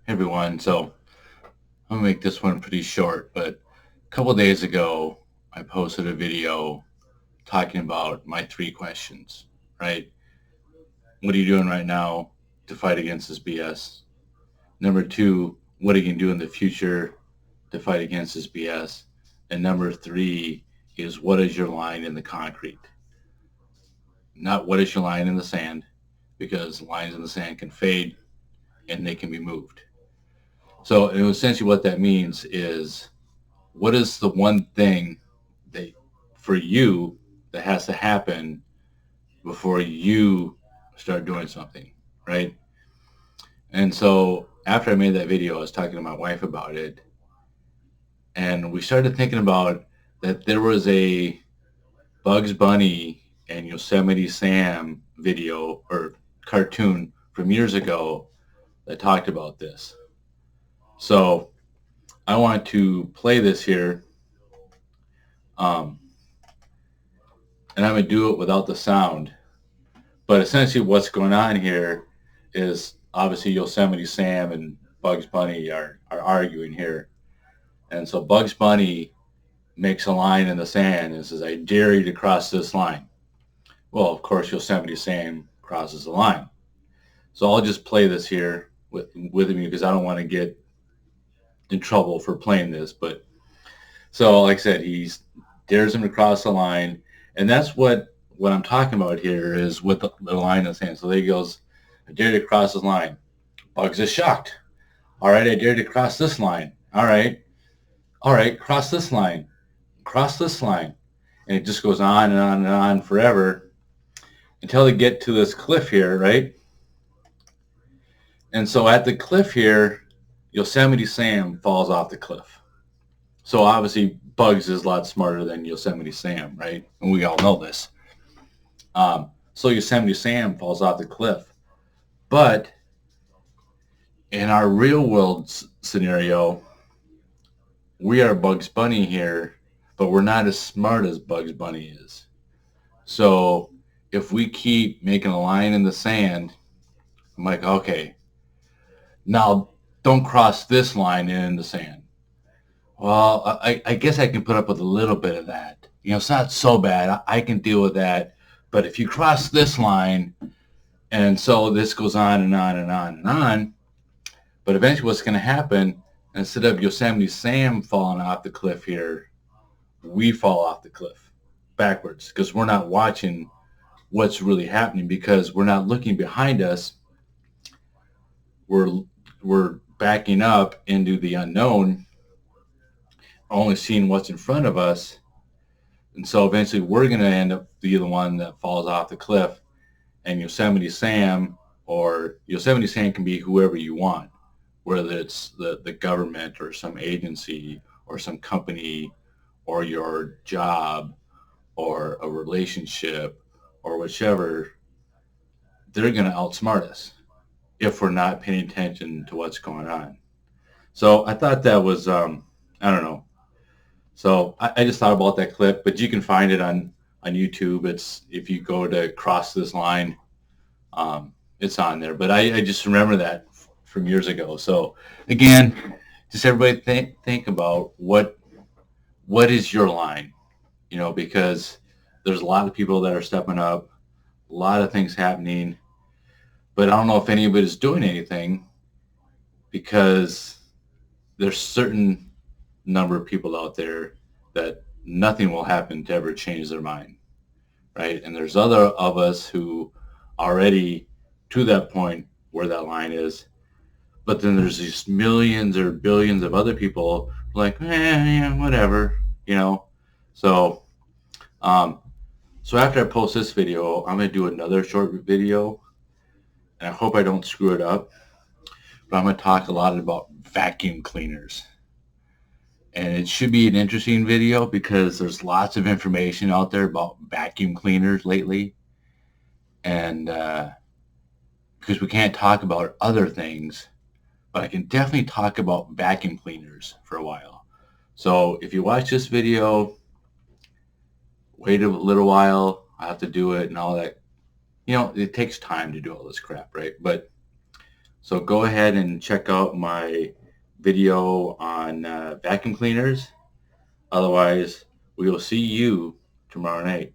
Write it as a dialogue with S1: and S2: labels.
S1: Hey everyone, so I'm gonna make this one pretty short, but a couple days ago I posted a video talking about my three questions, right? What are you doing right now to fight against this BS? Number two, what are you gonna do in the future to fight against this BS? And number three is what is your line in the concrete? Not what is your line in the sand, because lines in the sand can fade and they can be moved. So essentially what that means is what is the one thing that for you that has to happen before you start doing something, right? And so after I made that video, I was talking to my wife about it, and we started thinking about that there was a Bugs Bunny and Yosemite Sam video or cartoon from years ago that talked about this. So I want to play this here, um, and I'm going to do it without the sound. But essentially, what's going on here is obviously Yosemite Sam and Bugs Bunny are arguing here. And so Bugs Bunny makes a line in the sand and says, I dare you to cross this line. Well, of course, Yosemite Sam crosses the line. So I'll just play this here with me because I don't want to get in trouble for playing this. But so, like I said, he dares him to cross the line. And that's what I'm talking about here is with the line in the sand. So there he goes, I dare you to cross the line. Bugs is shocked. All right, I dare to cross this line. All right. All right, cross this line. Cross this line. And it just goes on and on and on forever until they get to this cliff here, right? And so at the cliff here, Yosemite Sam falls off the cliff. So obviously Bugs is a lot smarter than Yosemite Sam, right? And we all know this. So Yosemite Sam falls off the cliff. But in our real world scenario, we are Bugs Bunny here, but we're not as smart as Bugs Bunny is. So if we keep making a line in the sand, I'm like, okay, now don't cross this line in the sand. Well, I guess I can put up with a little bit of that. It's not so bad. I can deal with that. But if you cross this line, and so this goes on and on and on and on, but eventually what's going to happen, instead of Yosemite Sam falling off the cliff here, we fall off the cliff backwards because we're not watching what's really happening because we're not looking behind us. We're we're backing up into the unknown, only seeing what's in front of us, and so eventually we're going to end up being the one that falls off the cliff. And Yosemite Sam can be whoever you want, whether it's the government or some agency or some company or your job or a relationship or whichever, they're going to outsmart us if we're not paying attention to what's going on. So I thought that was, I don't know. So I just thought about that clip, but you can find it on YouTube. It's if you go to cross this line, it's on there. But I just remember that from years ago. So again, just everybody think about what is your line, because there's a lot of people that are stepping up, a lot of things happening, but I don't know if anybody's doing anything because there's certain number of people out there that nothing will happen to ever change their mind, right? And there's other of us who already to that point where that line is, but then there's these millions or billions of other people like, yeah, whatever, you know. So, um, so after I post this video, I'm gonna do another short video, and I hope I don't screw it up. But I'm gonna talk a lot about vacuum cleaners. And it should be an interesting video because there's lots of information out there about vacuum cleaners lately, and because we can't talk about other things, but I can definitely talk about vacuum cleaners for a while. So if you watch this video, wait a little while. I have to do it and all that. It takes time to do all this crap, right? But So go ahead and check out my video on vacuum cleaners. Otherwise, we will see you tomorrow night.